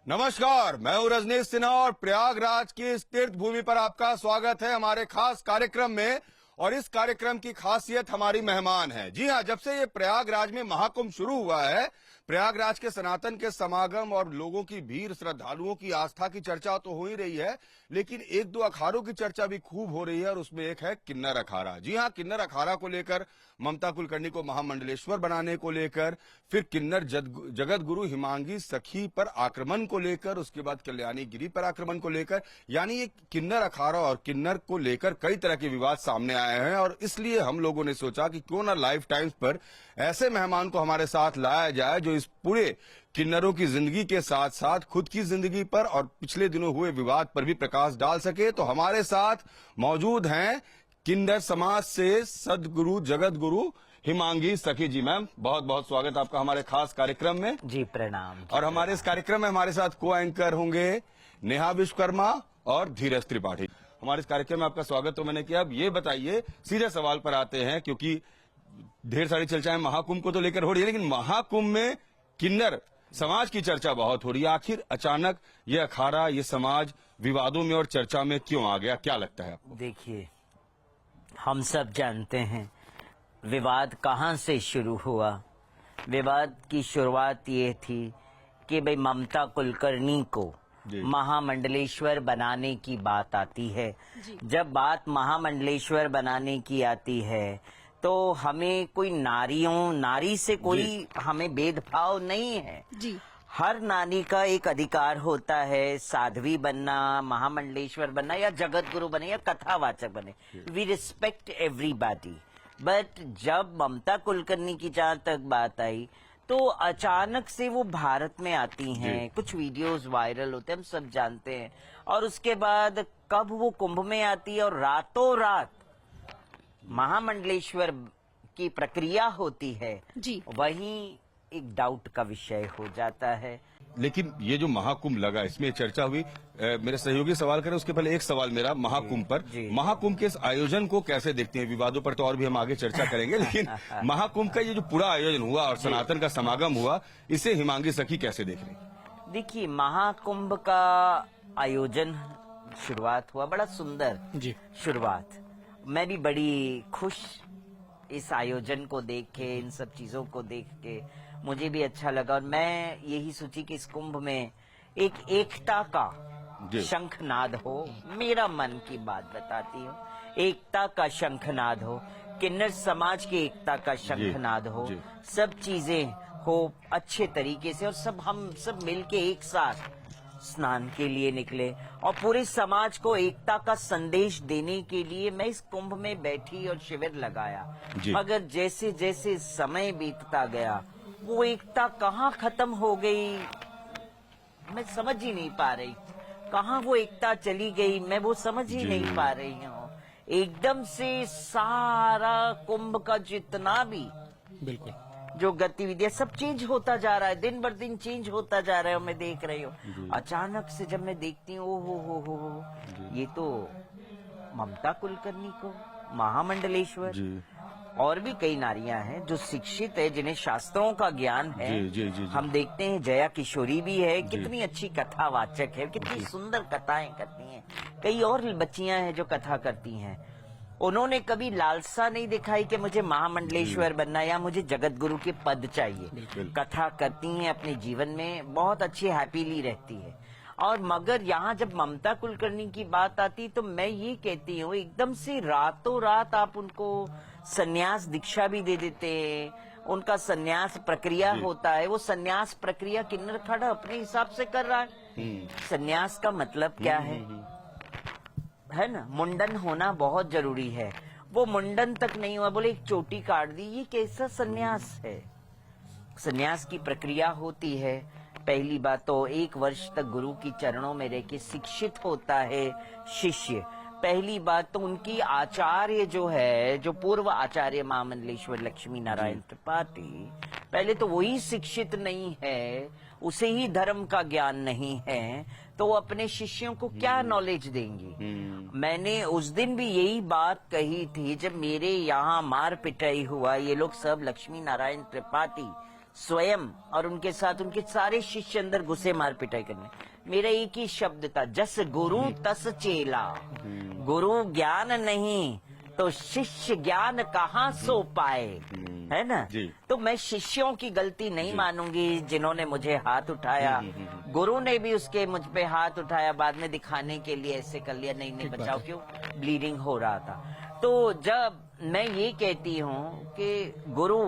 नमस्कार, मैं हूं रजनीश सिन्हा और प्रयागराज की इस तीर्थ भूमि पर आपका स्वागत है हमारे खास कार्यक्रम में। और इस कार्यक्रम की खासियत हमारी मेहमान है। जी हां, जब से ये प्रयागराज में महाकुंभ शुरू हुआ है, प्रयागराज के सनातन के समागम और लोगों की भीड़, श्रद्धालुओं की आस्था की चर्चा तो हो ही रही है, लेकिन एक दो अखाड़ों की चर्चा भी खूब हो रही है और उसमें एक है किन्नर अखाड़ा। जी हां, किन्नर अखाड़ा को लेकर, ममता कुलकर्णी को महामंडलेश्वर बनाने को लेकर, फिर किन्नर जगत गुरु हिमांगी सखी पर आक्रमण को लेकर, उसके बाद कल्याणी गिरी पर आक्रमण को लेकर, यानी ये किन्नर अखाड़ा और किन्नर को लेकर कई तरह के विवाद सामने आए हैं। और इसलिए हम लोगों ने सोचा कि क्यों ना लाइफ टाइम्स पर ऐसे मेहमान को हमारे साथ लाया जाए जो इस पूरे किन्नरों की जिंदगी के साथ साथ खुद की जिंदगी पर और पिछले दिनों हुए विवाद पर भी प्रकाश डाल सके। तो हमारे साथ मौजूद हैं किन्नर समाज से सदगुरु जगत गुरु हिमांगी सखी जी। मैम, बहुत बहुत स्वागत आपका हमारे खास कार्यक्रम में। जी प्रणाम। और हमारे इस कार्यक्रम में हमारे साथ को एंकर होंगे नेहा विश्वकर्मा और धीरज त्रिपाठी। हमारे इस कार्यक्रम में आपका स्वागत तो मैंने किया। अब ये बताइए, सीधे सवाल पर आते हैं, क्योंकि ढेर सारी चर्चाएं महाकुंभ को तो लेकर हो रही है, लेकिन महाकुंभ में किन्नर समाज की चर्चा बहुत हो रही है। आखिर अचानक ये अखाड़ा, ये समाज विवादों में और चर्चा में क्यों आ गया, क्या लगता है आपको? देखिए, हम सब जानते हैं विवाद कहाँ से शुरू हुआ। विवाद की शुरुआत ये थी कि भाई ममता कुलकर्णी को महामंडलेश्वर बनाने की बात आती है। जब बात महामंडलेश्वर बनाने की आती है तो हमें कोई नारी से कोई हमें भेदभाव नहीं है जी। हर नारी का एक अधिकार होता है, साध्वी बनना, महामंडलेश्वर बनना या जगत गुरु बने या कथावाचक बने। We respect everybody. बट जब ममता कुलकर्णी की जहाँ तक बात आई तो अचानक से वो भारत में आती हैं, कुछ वीडियोस वायरल होते हैं, हम सब जानते हैं। और उसके बाद कब वो कुंभ में आती है और रातों रात महामंडलेश्वर की प्रक्रिया होती है जी, वहीं एक डाउट का विषय हो जाता है। लेकिन ये जो महाकुंभ लगा, इसमें चर्चा हुई। मेरे सहयोगी सवाल करें उसके पहले एक सवाल मेरा महाकुंभ पर। महाकुंभ के इस आयोजन को कैसे देखते हैं? विवादों पर तो और भी हम आगे चर्चा करेंगे, लेकिन महाकुंभ का ये जो पूरा आयोजन हुआ और सनातन का समागम हुआ, इसे हिमांगी सखी कैसे देख रही? देखिए, महाकुंभ का आयोजन शुरुआत हुआ, बड़ा सुंदर जी शुरुआत। मैं भी बड़ी खुश इस आयोजन को देख के, इन सब चीजों को देख के मुझे भी अच्छा लगा। और मैं यही सोची कि इस कुंभ में एक एकता का शंखनाद हो। मेरा मन की बात बताती हूँ, एकता का शंखनाद हो, किन्नर समाज की एकता का शंखनाद हो, सब चीजें हो अच्छे तरीके से, और हम सब मिलके एक साथ स्नान के लिए निकले और पूरे समाज को एकता का संदेश देने के लिए मैं इस कुंभ में बैठी और शिविर लगाया। मगर जैसे जैसे समय बीतता गया वो एकता कहाँ खत्म हो गई, मैं समझ ही नहीं पा रही। कहाँ वो एकता चली गई, मैं वो समझ ही नहीं पा रही हूँ। एकदम से सारा कुंभ का जितना भी बिल्कुल जो गतिविधियां, सब चेंज होता जा रहा है, दिन बर दिन चेंज होता जा रहा है। मैं देख रही हूँ, अचानक से जब मैं देखती हूँ, ओ हो, ये तो ममता कुलकर्णी को महामंडलेश्वर, और भी कई नारियां हैं जो शिक्षित है, जिन्हें शास्त्रों का ज्ञान है। हम देखते हैं जया किशोरी भी है, कितनी अच्छी कथावाचक है, कितनी सुंदर कथाएं करती हैं। कई और बच्चियां हैं जो कथा करती हैं। उन्होंने कभी लालसा नहीं दिखाई कि मुझे महामंडलेश्वर बनना या मुझे जगत गुरु के पद चाहिए। कथा करती हैं, अपने जीवन में बहुत अच्छी हैप्पीली रहती है। और मगर यहाँ जब ममता कुलकर्णी की बात आती तो मैं ये कहती हूँ, एकदम से रातों रात आप उनको सन्यास दीक्षा भी दे देते हैं। उनका सन्यास प्रक्रिया होता है, वो सन्यास प्रक्रिया किन्नर अखाड़ा अपने हिसाब से कर रहा है। सन्यास का मतलब क्या है ना, मुंडन होना बहुत जरूरी है। वो मुंडन तक नहीं हुआ, बोले एक चोटी काट दी, ये कैसा सन्यास है? सन्यास की प्रक्रिया होती है। पहली बात तो 1 वर्ष तक गुरु की चरणों में रह के शिक्षित होता है शिष्य। पहली बात तो उनकी आचार्य जो है, जो पूर्व आचार्य महामंडलेश्वर लक्ष्मी नारायण त्रिपाठी, पहले तो वही शिक्षित नहीं है, उसे ही धर्म का ज्ञान नहीं है, तो वो अपने शिष्यों को क्या नॉलेज देंगी। मैंने उस दिन भी यही बात कही थी जब मेरे यहाँ मार पिटाई हुआ। ये लोग सब लक्ष्मी नारायण त्रिपाठी स्वयं और उनके साथ उनके सारे शिष्य अंदर घुसे मार पिटाई करने। मेरा एक ही शब्द था, जस गुरु तस चेला। गुरु ज्ञान नहीं तो शिष्य ज्ञान कहाँ सो पाए, है ना। जी। तो मैं शिष्यों की गलती नहीं मानूंगी जिन्होंने मुझे हाथ उठाया। गुरु ने भी उसके मुझ पे हाथ उठाया, बाद में दिखाने के लिए ऐसे कर लिया, नहीं बचाओ, क्यों, ब्लीडिंग हो रहा था। तो जब मैं ये कहती हूँ कि गुरु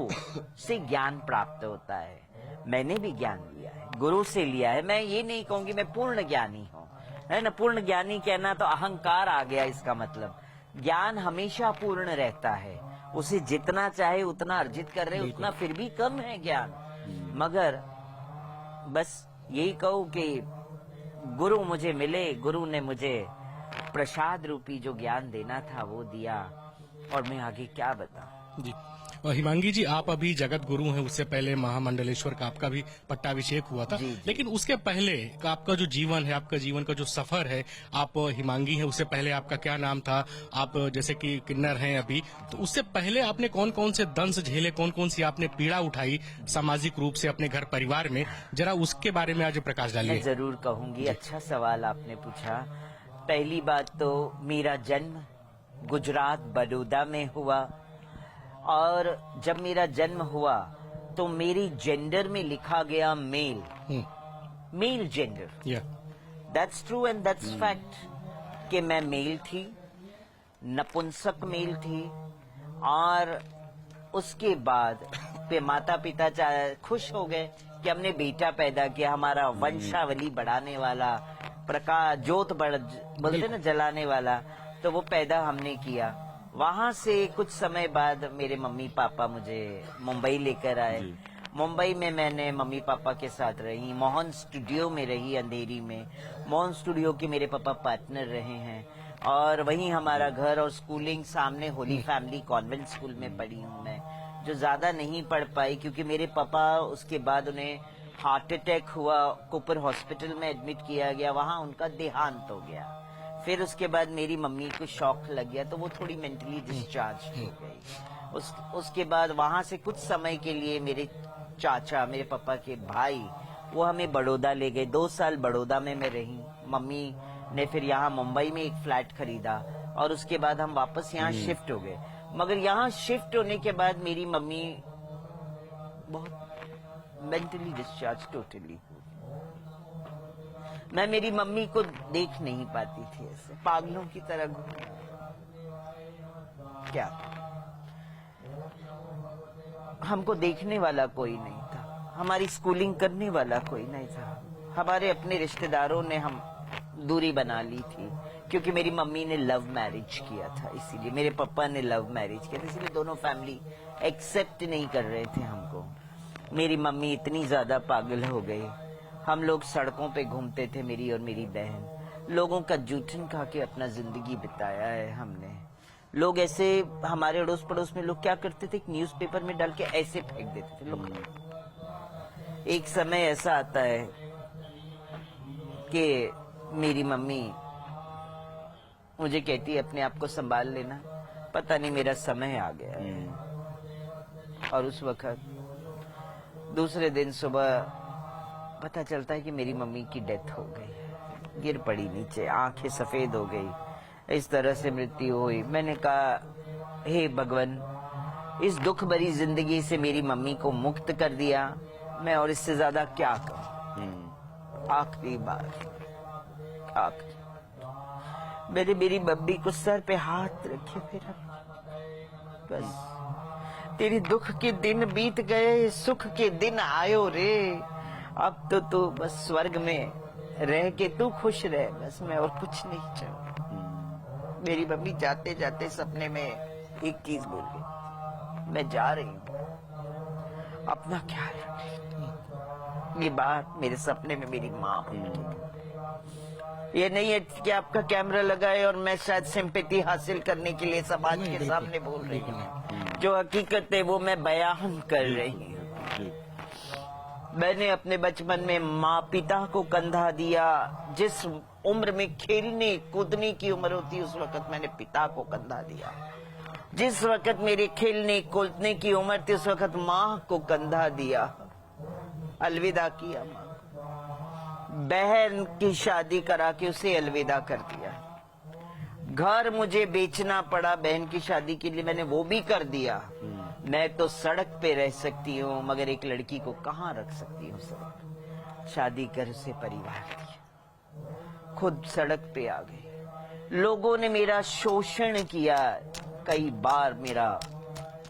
से ज्ञान प्राप्त होता है, मैंने भी ज्ञान लिया है, गुरु से लिया है। मैं ये नहीं कहूंगी मैं पूर्ण ज्ञानी हूँ, है ना। पूर्ण ज्ञानी कहना तो अहंकार आ गया। इसका मतलब ज्ञान हमेशा पूर्ण रहता है, उसे जितना चाहे उतना अर्जित कर रहे, उतना फिर भी कम है ज्ञान। मगर बस यही कहूँ कि गुरु मुझे मिले, गुरु ने मुझे प्रसाद रूपी जो ज्ञान देना था वो दिया, और मैं आगे क्या बताऊं। जी। और हिमांगी जी, आप अभी जगत गुरु हैं, उससे पहले महामंडलेश्वर का आपका भी पट्टाभिषेक हुआ था। जी। लेकिन उसके पहले का आपका जो जीवन है, आपका जीवन का जो सफर है, आप हिमांगी हैं, उससे पहले आपका क्या नाम था, आप जैसे कि किन्नर हैं अभी, तो उससे पहले आपने कौन कौन से दंश झेले, कौन कौन सी आपने पीड़ा उठाई सामाजिक रूप से अपने घर परिवार में, जरा उसके बारे में आज प्रकाश मैं डालिए। जरूर कहूंगी, अच्छा सवाल आपने पूछा। पहली बात तो मेरा जन्म गुजरात बड़ौदा में हुआ, और जब मेरा जन्म हुआ तो मेरी जेंडर में लिखा गया मेल, मेल जेंडर। या that's true and that's fact कि मैं मेल थी, नपुंसक मेल थी। और उसके बाद पे माता पिता खुश हो गए कि हमने बेटा पैदा किया, हमारा वंशावली बढ़ाने वाला, प्रकाश ज्योत बोलते ना, जलाने वाला, तो वो पैदा हमने किया। वहां से कुछ समय बाद मेरे मम्मी पापा मुझे मुंबई लेकर आए। मुंबई में मैंने मम्मी पापा के साथ रही, मोहन स्टूडियो में रही, अंधेरी में। मोहन स्टूडियो के मेरे पापा पार्टनर रहे हैं, और वहीं हमारा घर और स्कूलिंग सामने होली फैमिली कॉन्वेंट स्कूल में पढ़ी हूँ मैं, जो ज्यादा नहीं पढ़ पाई क्योंकि मेरे पापा उसके बाद उन्हें हार्ट अटैक हुआ, कुपर हॉस्पिटल में एडमिट किया गया, वहां उनका देहांत हो गया। फिर उसके बाद मेरी मम्मी को शॉक लग गया तो वो थोड़ी मेंटली डिस्चार्ज हो गई। उसके बाद वहां से कुछ समय के लिए मेरे चाचा, मेरे पापा के भाई, वो हमें बड़ौदा ले गए। 2 साल बड़ौदा में मैं रही। मम्मी ने फिर यहाँ मुंबई में एक फ्लैट खरीदा, और उसके बाद हम वापस यहाँ शिफ्ट हो गए। मगर यहाँ शिफ्ट होने के बाद मेरी मम्मी बहुत मेंटली डिस्चार्ज टोटली। मैं मेरी मम्मी को देख नहीं पाती थी, ऐसे पागलों की तरह क्या, हमको देखने वाला कोई नहीं था, हमारी स्कूलिंग करने वाला कोई नहीं था। हमारे अपने रिश्तेदारों ने हम दूरी बना ली थी क्योंकि मेरी मम्मी ने लव मैरिज किया था, इसीलिए मेरे पापा ने लव मैरिज किया था, इसीलिए दोनों फैमिली एक्सेप्ट नहीं कर रहे थे हमको। मेरी मम्मी इतनी ज्यादा पागल हो गई, हम लोग सड़कों पे घूमते थे, मेरी और मेरी बहन। लोगों का जूठन खा के अपना जिंदगी बिताया है हमने। लोग ऐसे, हमारे अड़ोस पड़ोस में लोग क्या करते थे, न्यूज़पेपर में डाल के ऐसे फेंक देते थे लोग। एक समय ऐसा आता है कि मेरी मम्मी मुझे कहती है अपने आप को संभाल लेना, पता नहीं मेरा समय आ गया है। और उस वक्त दूसरे दिन सुबह पता चलता है कि मेरी मम्मी की डेथ हो गई, गिर पड़ी नीचे, आंखें सफेद हो गई, इस तरह से मृत्यु हुई। मैंने कहा हे भगवान, इस दुख भरी जिंदगी से मेरी मम्मी को मुक्त कर दिया, मैं और इससे ज्यादा क्या करूं। आखिरी बार मैंने मेरी मम्मी को सर पे हाथ रखे, फिर बस तेरे दुख के दिन बीत गए, सुख के दिन आयो रे, अब तो तू बस स्वर्ग में रह के तू खुश रह, बस मैं और कुछ नहीं चाहूँ। मेरी मम्मी जाते जाते सपने में एक चीज बोल गई, मैं जा रही हूँ, अपना ख्याल रखें। ये बात मेरे सपने में मेरी माँ बोली। ये नहीं है कि आपका कैमरा लगाए और मैं शायद सिंपैथी हासिल करने के लिए समाज के सामने बोल रही हूँ, जो हकीकत है वो मैं बयान कर रही हूँ। मैंने अपने बचपन में माँ पिता को कंधा दिया, जिस उम्र में खेलने कूदने की उम्र होती उस वक्त मैंने पिता को कंधा दिया। जिस वक्त मेरे खेलने कूदने की उम्र थी उस वक्त माँ को कंधा दिया। अलविदा किया माँ को। बहन की शादी करा के उसे अलविदा कर दिया। घर मुझे बेचना पड़ा बहन की शादी के लिए, मैंने वो भी कर दिया। मैं तो सड़क पे रह सकती हूँ मगर एक लड़की को कहाँ रख सकती हूँ सड़क पे। शादी कर उसे परिवार दिया, खुद सड़क पे आ गई। लोगों ने मेरा शोषण किया, कई बार मेरा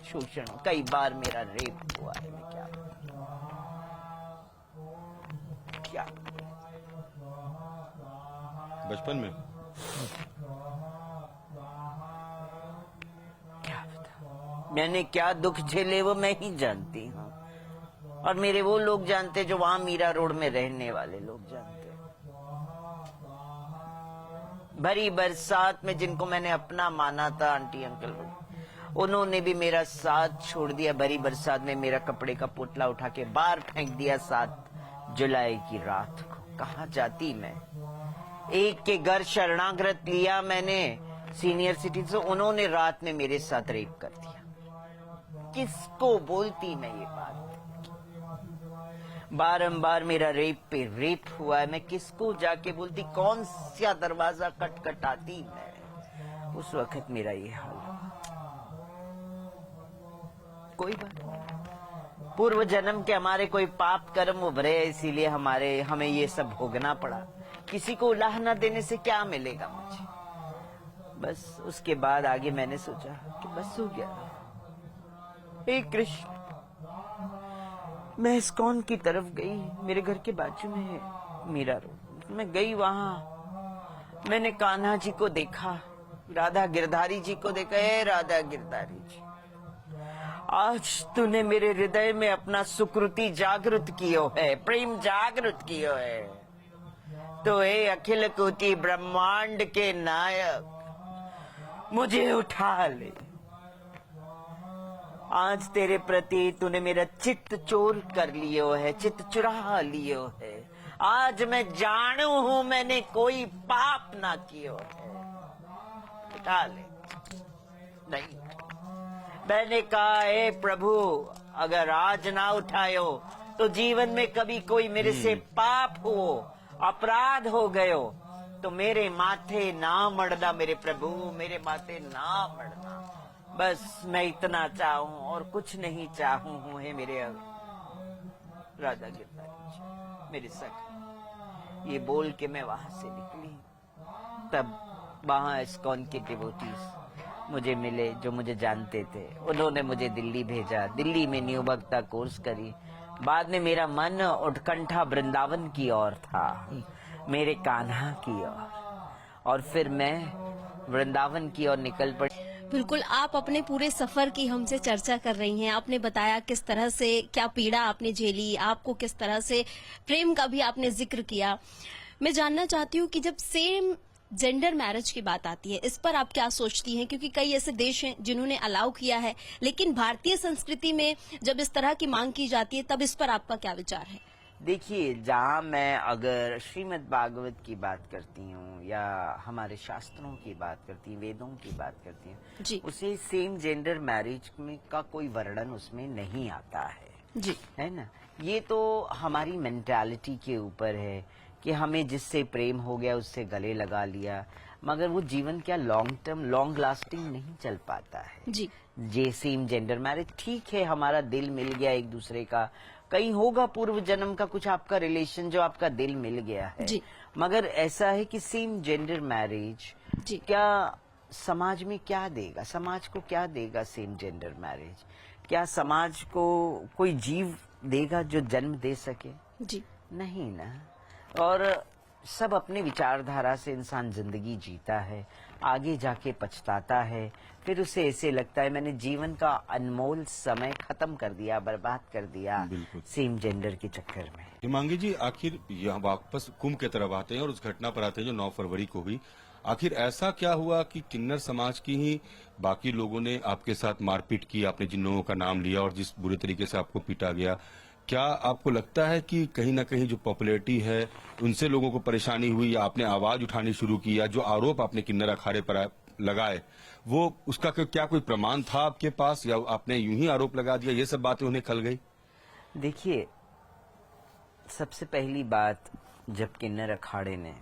शोषण, कई बार मेरा रेप हुआ है। मैं क्या बचपन में क्या बता, मैंने क्या दुख झेले वो मैं ही जानती हूँ, और मेरे वो लोग जानते जो वहां मीरा रोड में रहने वाले लोग जानते। भरी बरसात में जिनको मैंने अपना माना था, आंटी अंकल, उन्होंने भी मेरा साथ छोड़ दिया। भरी बरसात में मेरा कपड़े का पोटला उठा के बाहर फेंक दिया 7 जुलाई की रात को। कहाँ जाती मैं? एक के घर शरणागत लिया मैंने सीनियर सिटीजन, उन्होंने रात में मेरे साथ रेप कर दिया। किसको बोलती मैं ये बात? बारंबार मेरा रेप पे रेप हुआ है, मैं किसको जाके बोलती? कौन सा दरवाजा खटखटाती मैं? उस वक्त मेरा ये हाल हुआ। कोई बात नहीं, पूर्व जन्म के हमारे कोई पाप कर्म उभरे, इसीलिए हमें ये सब भोगना पड़ा। किसी को उलाह न देने से क्या मिलेगा मुझे? बस उसके बाद आगे मैंने सोचा कि बस हो गया। हे कृष्ण, मैं इस्कॉन की तरफ गई, मेरे घर के बाजू में है मीरा रोड। मैं गई वहां, मैंने कान्हा जी को देखा, राधा गिरधारी जी को देखा। है राधा गिरधारी जी, आज तूने मेरे हृदय में अपना सुकृति जागृत कियो है, प्रेम जागृत कियो है। तो हे अखिल कोटि ब्रह्मांड के नायक, मुझे उठा ले। आज तेरे प्रति तूने मेरा चित्त चोर कर लियो है, चित्त चुरा लियो है। आज मैं जानू हूं मैंने कोई पाप ना कियो है, उठा ले। नहीं, मैंने कहा हे प्रभु, अगर आज ना उठायो तो जीवन में कभी कोई मेरे से पाप हो, अपराध हो गयो तो मेरे माथे ना मड़ना मेरे प्रभु, मेरे माथे ना मड़ना। बस मैं इतना चाहूं और कुछ नहीं चाहूं हूं। हे मेरे राधा गिरधारी जी, मेरे सख। ये बोल के मैं वहां से निकली। तब वहां इस्कॉन के डिवोटीज मुझे मिले जो मुझे जानते थे। उन्होंने मुझे दिल्ली भेजा, दिल्ली में न्यू भक्ता कोर्स करी। बाद में मेरा मन उत्कंठा वृंदावन की ओर था, मेरे कान्हा की ओर, और फिर मैं वृंदावन की ओर निकल पड़ी। बिल्कुल, आप अपने पूरे सफर की हमसे चर्चा कर रही हैं। आपने बताया किस तरह से क्या पीड़ा आपने झेली, आपको किस तरह से प्रेम का भी आपने जिक्र किया। मैं जानना चाहती हूँ कि जब सेम जेंडर मैरिज की बात आती है, इस पर आप क्या सोचती हैं? क्योंकि कई ऐसे देश हैं जिन्होंने अलाउ किया है, लेकिन भारतीय संस्कृति में जब इस तरह की मांग की जाती है तब इस पर आपका क्या विचार है? देखिए, जहाँ मैं अगर श्रीमद् भागवत की बात करती हूँ या हमारे शास्त्रों की बात करती हूँ, वेदों की बात करती हूँ, उसे सेम जेंडर मैरिज में का कोई वर्णन उसमें नहीं आता है जी, है ना। ये तो हमारी मेंटालिटी के ऊपर है कि हमें जिससे प्रेम हो गया उससे गले लगा लिया, मगर वो जीवन क्या लॉन्ग टर्म, लॉन्ग लास्टिंग नहीं चल पाता है जी। जे सेम जेंडर मैरिज ठीक है, हमारा दिल मिल गया एक दूसरे का, कहीं होगा पूर्व जन्म का कुछ आपका रिलेशन जो आपका दिल मिल गया है जी। मगर ऐसा है कि सेम जेंडर मैरिज क्या समाज में क्या देगा, समाज को क्या देगा सेम जेंडर मैरिज? क्या समाज को कोई जीव देगा जो जन्म दे सके? जी नहीं ना। और सब अपने विचारधारा से इंसान जिंदगी जीता है, आगे जाके पछताता है, फिर उसे ऐसे लगता है मैंने जीवन का अनमोल समय खत्म कर दिया, बर्बाद कर दिया सेम जेंडर के चक्कर में। हिमांगी जी, आखिर यहाँ वापस कुंभ की तरफ आते हैं और उस घटना पर आते हैं जो 9 फरवरी को हुई। आखिर ऐसा क्या हुआ कि किन्नर समाज की ही बाकी लोगों ने आपके साथ मारपीट की? आपने जिन लोगों का नाम लिया और जिस बुरे तरीके से आपको पीटा गया, क्या आपको लगता है कि कहीं ना कहीं जो पॉपुलैरिटी है उनसे लोगों को परेशानी हुई, या आपने आवाज उठानी शुरू की, या जो आरोप आपने किन्नर अखाड़े पर लगाए वो उसका क्या कोई प्रमाण था आपके पास, या आपने यूं ही आरोप लगा दिया, ये सब बातें उन्हें खल गई? देखिए, सबसे पहली बात, जब किन्नर अखाड़े ने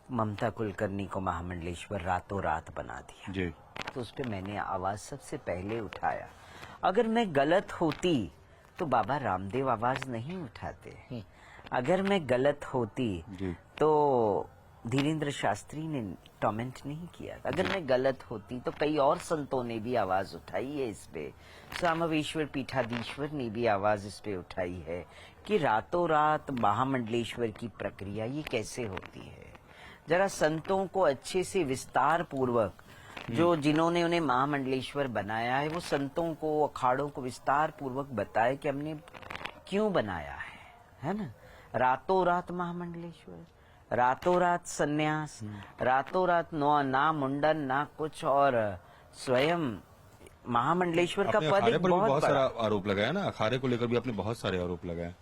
ममता कुलकर्णी को महामंडलेश्वर रातों रात बना दिया, जी, तो उस पे मैंने आवाज सबसे पहले उठाया। अगर मैं गलत होती तो बाबा रामदेव आवाज नहीं उठाते, अगर मैं गलत होती जी। तो धीरेन्द्र शास्त्री ने कमेंट नहीं किया, अगर मैं गलत होती तो कई और संतों ने भी आवाज उठाई है इस पे, सामवेश्वर पीठाधीश्वर ने भी आवाज इस पे उठाई है कि रातों रात महामंडलेश्वर की प्रक्रिया ये कैसे होती है। जरा संतों को अच्छे से विस्तार पूर्वक, जो जिन्होंने उन्हें महामंडलेश्वर बनाया है, वो संतों को, अखाड़ों को विस्तार पूर्वक बताए कि हमने क्यों बनाया है ना। रातों रात महामंडलेश्वर, रातों रात सन्यास, रातों रात ना मुंडन ना कुछ, और स्वयं महामंडलेश्वर का आपने पद अखाड़े एक पर भी बहुत बहुत सारा बड़ा। आरोप लगाया ना, अखाड़े को लेकर भी आपने बहुत सारे आरोप लगाए।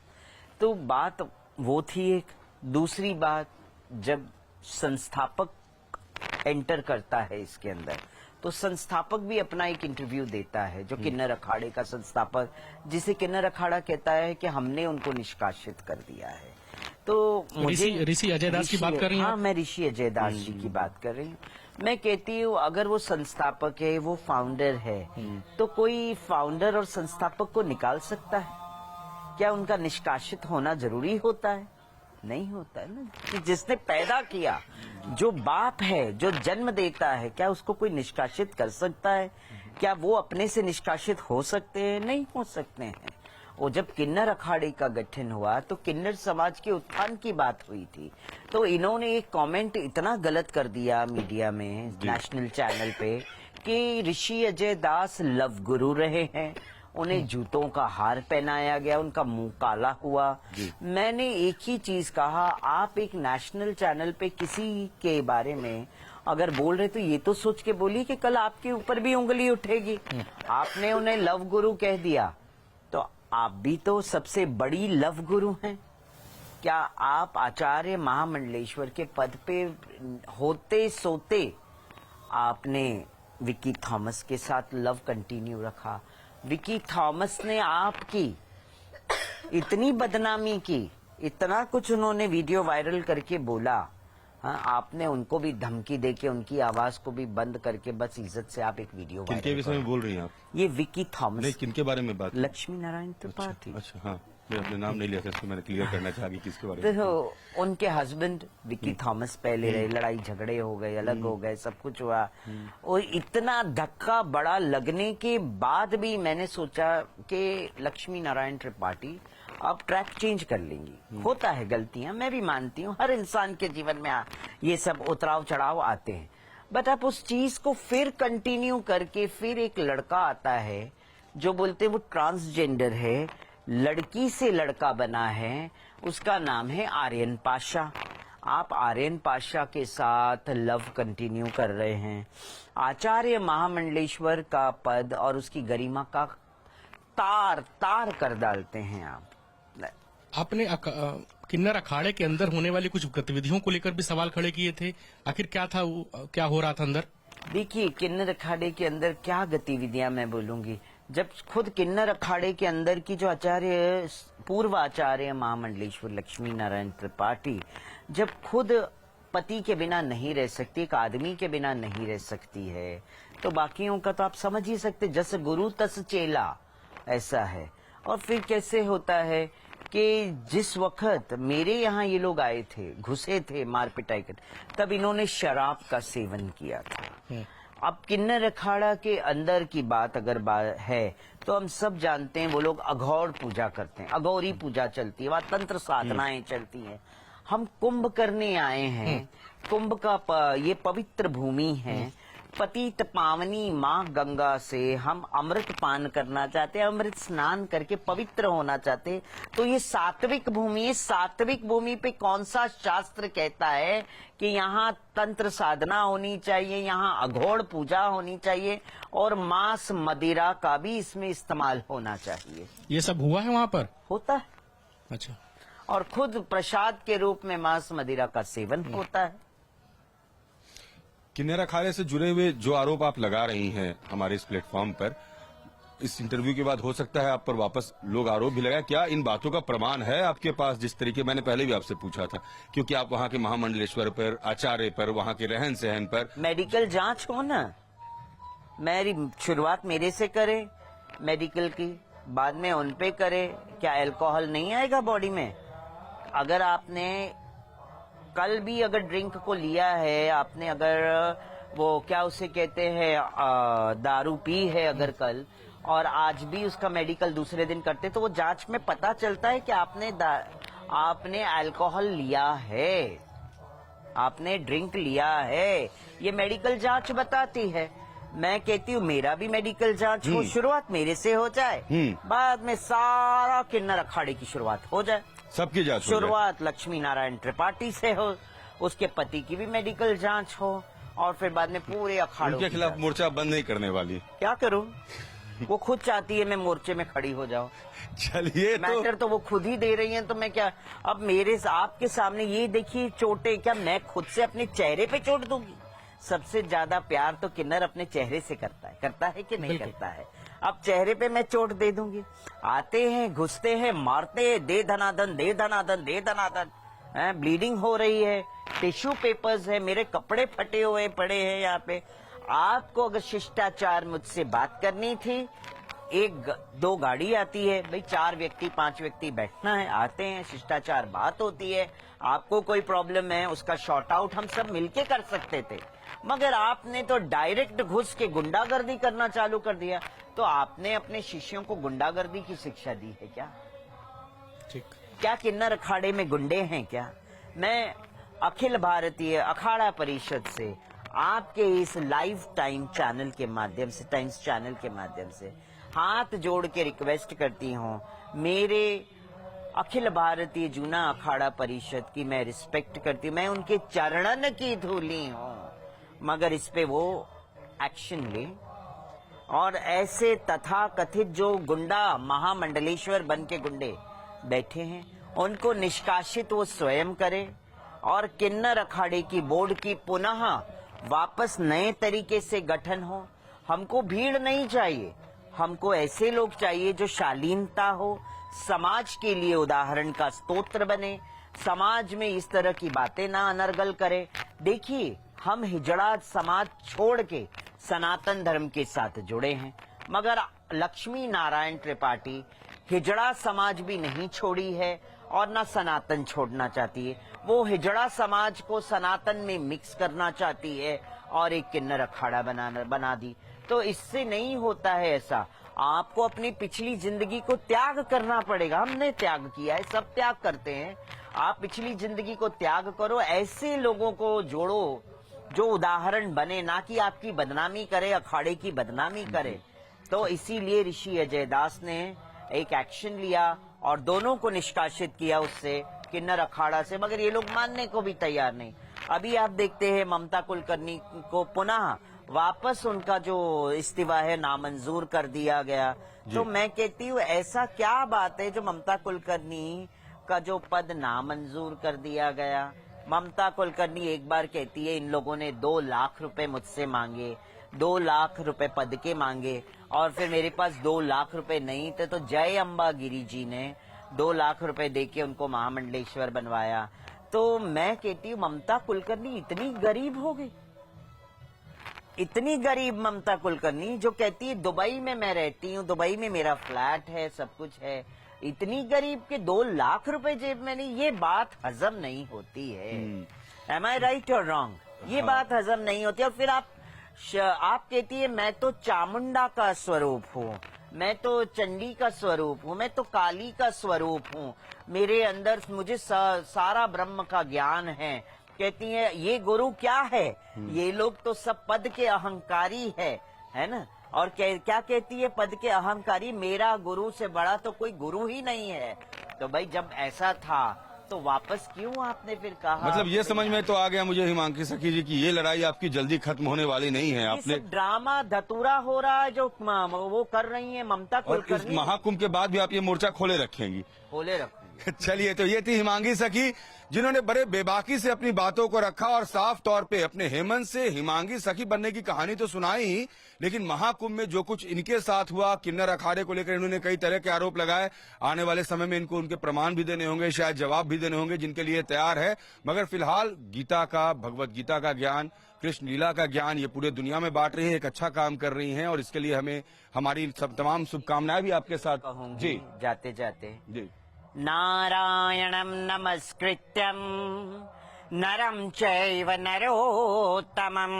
तो बात वो थी एक। दूसरी बात, जब संस्थापक एंटर करता है इसके अंदर, तो संस्थापक भी अपना एक इंटरव्यू देता है, जो किन्नर अखाड़े का संस्थापक, जिसे किन्नर अखाड़ा कहता है कि हमने उनको निष्कासित कर दिया है। तो मुझे ऋषि अजय दास की बात कर रही हैं हाँ, आप? मैं ऋषि अजय दास जी की बात कर रही हूँ। मैं कहती हूँ अगर वो संस्थापक है, वो फाउंडर है, तो कोई फाउंडर और संस्थापक को निकाल सकता है क्या? उनका निष्कासित होना जरूरी होता है? नहीं होता है ना। कि जिसने पैदा किया, जो बाप है, जो जन्म देता है, क्या उसको कोई निष्कासित कर सकता है? क्या वो अपने से निष्कासित हो सकते हैं? नहीं हो सकते हैं। और जब किन्नर अखाड़े का गठन हुआ तो किन्नर समाज के उत्थान की बात हुई थी, तो इन्होंने एक कमेंट इतना गलत कर दिया मीडिया में, नेशनल चैनल पे, कि ऋषि अजय दास लव गुरु रहे हैं, उन्हें जूतों का हार पहनाया गया, उनका मुंह काला हुआ। मैंने एक ही चीज कहा, आप एक नेशनल चैनल पे किसी के बारे में अगर बोल रहे तो ये तो सोच के बोलिए कि कल आपके ऊपर भी उंगली उठेगी। आपने उन्हें लव गुरु कह दिया, तो आप भी तो सबसे बड़ी लव गुरु हैं। क्या आप आचार्य महामंडलेश्वर के पद पे होते सोते आपने विकी थॉमस के साथ लव कंटिन्यू रखा? विकी थॉमस ने आपकी इतनी बदनामी की, इतना कुछ उन्होंने वीडियो वायरल करके बोला, हाँ, आपने उनको भी धमकी देके उनकी आवाज को भी बंद करके बस इज्जत से आप एक वीडियो किनके वायरल विषय में बोल रही हैं आप? ये विकी नहीं, थॉमस, किनके बारे में बात? लक्ष्मी नारायण त्रिपाठी। अच्छा, हाँ, मैं अपने नाम नहीं लिया था, इसको मैंने क्लियर करना चाहा कि किसके बारे में। तो उनके हस्बैंड विकी थॉमस पहले रहे, लड़ाई झगड़े हो गए, अलग हो गए, सब कुछ हुआ, और इतना धक्का बड़ा लगने के बाद भी मैंने सोचा कि लक्ष्मी नारायण त्रिपाठी आप ट्रैक चेंज कर लेंगी। होता है गलतियां, मैं भी मानती हूँ, हर इंसान के जीवन में ये सब उतराव चढ़ाव आते हैं, बट आप उस चीज को फिर कंटिन्यू करके, फिर एक लड़का आता है जो बोलते हैं वो ट्रांसजेंडर है, लड़की से लड़का बना है, उसका नाम है आर्यन पाशा। आप आर्यन पाशा के साथ लव कंटिन्यू कर रहे हैं। आचार्य महामंडलेश्वर का पद और उसकी गरिमा का तार तार कर डालते हैं आप। आपने किन्नर अखाड़े के अंदर होने वाली कुछ गतिविधियों को लेकर भी सवाल खड़े किए थे, आखिर क्या था वो, क्या हो रहा था अंदर? देखिए, किन्नर अखाड़े के अंदर क्या गतिविधियां मैं बोलूंगी, जब खुद किन्नर अखाड़े के अंदर की जो आचार्य, पूर्व आचार्य महामंडलेश्वर लक्ष्मी नारायण त्रिपाठी, जब खुद पति के बिना नहीं रह सकती, एक आदमी के बिना नहीं रह सकती है, तो बाकियों का तो आप समझ ही सकते, जस गुरु तस चेला, ऐसा है। और फिर कैसे होता है कि जिस वक्त मेरे यहाँ ये लोग आए थे, घुसे थे मार पिटाई कर, तब इन्होंने शराब का सेवन किया था। अब किन्नर अखाड़ा के अंदर की बात अगर है तो हम सब जानते हैं, वो लोग अघौर पूजा करते हैं, अघौरी पूजा चलती है, वहाँ तंत्र साधनाएं चलती हैं। हम कुंभ करने आए हैं, कुंभ का ये पवित्र भूमि है, पतित पावनी माँ गंगा से हम अमृत पान करना चाहते हैं, अमृत स्नान करके पवित्र होना चाहते हैं। तो ये सात्विक भूमि है, सात्विक भूमि पे कौन सा शास्त्र कहता है कि यहाँ तंत्र साधना होनी चाहिए, यहाँ अघोड़ पूजा होनी चाहिए, और मांस मदिरा का भी इसमें इस्तेमाल होना चाहिए? ये सब हुआ है वहाँ पर? होता है। अच्छा। और खुद प्रसाद के रूप में मांस मदिरा का सेवन होता है। किन्नर अखाड़े से जुड़े हुए जो आरोप आप लगा रही हैं हमारे इस प्लेटफॉर्म पर, इस इंटरव्यू के बाद हो सकता है आप पर वापस लोग आरोप भी लगाए। क्या इन बातों का प्रमाण है आपके पास? जिस तरीके मैंने पहले भी आपसे पूछा था, क्योंकि आप वहाँ के महामंडलेश्वर पर, आचार्य पर, वहाँ के रहन सहन पर। मेडिकल जांच को ना, मेरी शुरुआत मेरे से करे मेडिकल की, बाद में उन पे करे। क्या अल्कोहल नहीं आएगा बॉडी में? अगर आपने कल भी अगर ड्रिंक को लिया है, आपने अगर वो क्या उसे कहते हैं दारू पी है अगर कल, और आज भी उसका मेडिकल दूसरे दिन करते, तो वो जांच में पता चलता है कि आपने अल्कोहल लिया है, आपने ड्रिंक लिया है। ये मेडिकल जांच बताती है। मैं कहती हूँ मेरा भी मेडिकल जांच हो, शुरुआत मेरे से हो जाए, बाद में सारा किन्नर अखाड़े की शुरुआत हो जाए। सबकी जांच हो जाए। शुरुआत लक्ष्मी नारायण त्रिपाठी से हो, उसके पति की भी मेडिकल जांच हो, और फिर बाद में पूरे अखाड़ों उनके की खिलाफ जांच। मोर्चा बंद नहीं करने वाली। क्या करूं? वो खुद चाहती है मैं मोर्चे में खड़ी हो जाऊं। चलिए, मैटर तो वो खुद ही दे रही हैं, तो मैं क्या अब मेरे आपके सामने ये देखिए चोटें, क्या मैं खुद से अपने चेहरे पे चोट दूंगी? सबसे ज्यादा प्यार तो किन्नर अपने चेहरे से करता है कि नहीं करता है? अब चेहरे पे मैं चोट दे दूंगी। आते हैं, घुसते हैं, मारते हैं, दे धनादन, दे धनादन, दे धनादन, ब्लीडिंग हो रही है, टिश्यू पेपर्स है, मेरे कपड़े फटे हुए पड़े हैं यहाँ पे। आपको अगर शिष्टाचार मुझसे बात करनी थी, दो गाड़ी आती है भाई, 4 व्यक्ति 5 व्यक्ति बैठना है, आते हैं, शिष्टाचार बात होती है। आपको कोई प्रॉब्लम है, उसका शॉर्ट आउट हम सब मिलके कर सकते थे, मगर आपने तो डायरेक्ट घुस के गुंडागर्दी करना चालू कर दिया। तो आपने अपने शिष्यों को गुंडागर्दी की शिक्षा दी है क्या? ठीक। क्या किन्नर अखाड़े में गुंडे हैं क्या? मैं अखिल भारतीय अखाड़ा परिषद से आपके इस लाइव टाइम चैनल के माध्यम से, टाइम्स चैनल के माध्यम से हाथ जोड़ के रिक्वेस्ट करती हूँ, मेरे अखिल भारतीय जूना अखाड़ा परिषद की मैं रिस्पेक्ट करती हूँ, मैं उनके चरणन की धूली हूँ, मगर इस पे वो एक्शन ले। और ऐसे तथाकथित जो गुंडा महामंडलेश्वर बन के गुंडे बैठे हैं, उनको निष्कासित वो स्वयं करे, और किन्नर अखाड़े की बोर्ड की पुनः वापस नए तरीके से गठन हो। हमको भीड़ नहीं चाहिए, हमको ऐसे लोग चाहिए जो शालीनता हो, समाज के लिए उदाहरण का स्तोत्र बने, समाज में इस तरह की बातें ना अनर्गल करे। देखिए, हम हिजड़ा समाज छोड़ के सनातन धर्म के साथ जुड़े हैं, मगर लक्ष्मी नारायण त्रिपाठी हिजड़ा समाज भी नहीं छोड़ी है और ना सनातन छोड़ना चाहती है। वो हिजड़ा समाज को सनातन में मिक्स करना चाहती है और एक किन्नर अखाड़ा बना दी। तो इससे नहीं होता है ऐसा। आपको अपनी पिछली जिंदगी को त्याग करना पड़ेगा। हमने त्याग किया है, सब त्याग करते हैं। आप पिछली जिंदगी को त्याग करो, ऐसे लोगों को जोड़ो जो उदाहरण बने, ना कि आपकी बदनामी करे, अखाड़े की बदनामी करे। तो इसीलिए ऋषि अजय दास ने एक एक्शन लिया और दोनों को निष्कासित किया उससे, किन्नर अखाड़ा से, मगर ये लोग मानने को भी तैयार नहीं। अभी आप देखते हैं ममता कुलकर्णी को पुनः वापस उनका जो इस्तीफा है नामंजूर कर दिया गया। तो मैं कहती हूँ ऐसा क्या बात है जो ममता कुलकर्णी का जो पद नामंजूर कर दिया गया? ममता कुलकर्णी एक बार कहती है इन लोगों ने 2 लाख रुपए मुझसे मांगे, 2 लाख रुपए पद के मांगे, और फिर मेरे पास 2 लाख रुपए नहीं थे, तो जय अम्बा गिरी जी ने 2 लाख रुपए देके उनको महामंडलेश्वर बनवाया। तो मैं कहती हूँ ममता कुलकर्णी इतनी गरीब हो गई, इतनी गरीब ममता कुलकर्णी जो कहती है दुबई में मैं रहती हूँ, दुबई में मेरा फ्लैट है, सब कुछ है, इतनी गरीब के 2 लाख रुपए जेब में नहीं। ये बात हजम नहीं होती है। एम आई राइट और रॉन्ग? ये बात हजम नहीं होती। और फिर आप कहती है मैं तो चामुंडा का स्वरूप हूँ, मैं तो चंडी का स्वरूप हूँ, मैं तो काली का स्वरूप हूँ, मेरे अंदर मुझे सारा ब्रह्म का ज्ञान है। कहती है ये गुरु क्या है? ये लोग तो सब पद के अहंकारी है ना? और क्या कहती है पद के अहंकारी? मेरा गुरु से बड़ा तो कोई गुरु ही नहीं है। तो भाई जब ऐसा था तो वापस क्यों आपने फिर कहा? मतलब ये समझ में तो आ गया मुझे हिमांकी सखी जी की ये लड़ाई आपकी जल्दी खत्म होने वाली नहीं है। आपने ड्रामा धतूरा हो रहा है जो वो कर रही है ममता और इस कुलकर्णी। महाकुंभ के बाद भी आप ये मोर्चा खोले रखेंगी? खोले रखेंगे। चलिए, तो ये थी हिमांगी सखी, जिन्होंने बड़े बेबाकी से अपनी बातों को रखा और साफ तौर पे अपने हेमंत से हिमांगी सखी बनने की कहानी तो सुनाई ही, लेकिन महाकुंभ में जो कुछ इनके साथ हुआ, किन्नर अखाड़े को लेकर इन्होंने कई तरह के आरोप लगाए। आने वाले समय में इनको उनके प्रमाण भी देने होंगे, शायद जवाब भी देने होंगे, जिनके लिए तैयार है। मगर फिलहाल गीता का, भगवत गीता का ज्ञान, कृष्ण लीला का ज्ञान ये पूरे दुनिया में बांट रही है, एक अच्छा काम कर रही हैं, और इसके लिए हमें हमारी सब तमाम शुभकामनाएं भी आपके साथ। कहूंगी जी जाते जाते, जी। नारायणं नमस्कृत्यं नरं चैव नरोत्तमं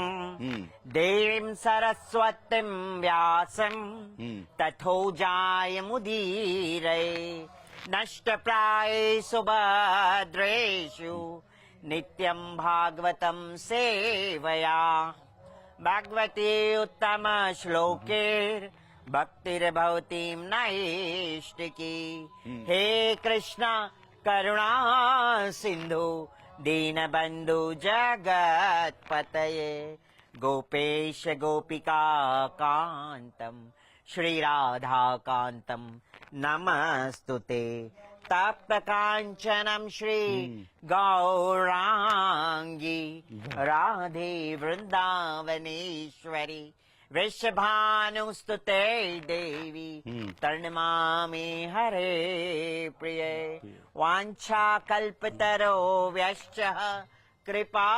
देवीं सरस्वतीं व्यासं ततो जायमुदीरये नष्टप्रायेषु भद्रेषु नित्यं भागवतं सेवया भगवते उत्तम श्लोकेर भक्तिर्भवतीं नैष्टिकी। हे कृष्ण करुणा सिंधु दीनबंधु जगत्पतये गोपेश गोपिका कांतम श्री राधा कांतम नमस्तुते तप्त कांचनम श्री गौरांगी राधे वृंदावनेश्वरी वृषभानुस्तुते देवी तन्मामि हरे प्रिय वाञ्छा कल्पतरो व्यश्च कृपा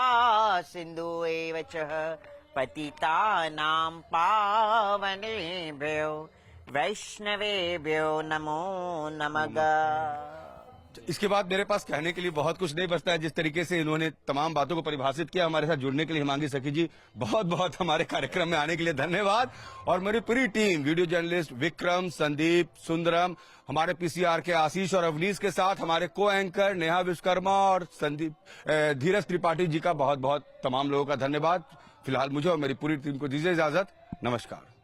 सिन्धु एव च पतितानां पावनेभ्यो वैष्णवेभ्यो नमो नमः। इसके बाद मेरे पास कहने के लिए बहुत कुछ नहीं बचता है। जिस तरीके से इन्होंने तमाम बातों को परिभाषित किया, हमारे साथ जुड़ने के लिए हिमांगी सखी जी बहुत बहुत हमारे कार्यक्रम में आने के लिए धन्यवाद। और मेरी पूरी team, video journalist Vikram, Sandeep, Sundaram, हमारे पीसीआर के आशीष और अवनीश के साथ हमारे को एंकर नेहा विश्वकर्मा और संदीप धीरज त्रिपाठी जी का बहुत बहुत तमाम लोगों का धन्यवाद। फिलहाल मुझे और मेरी पूरी टीम को दीजिए इजाजत। नमस्कार।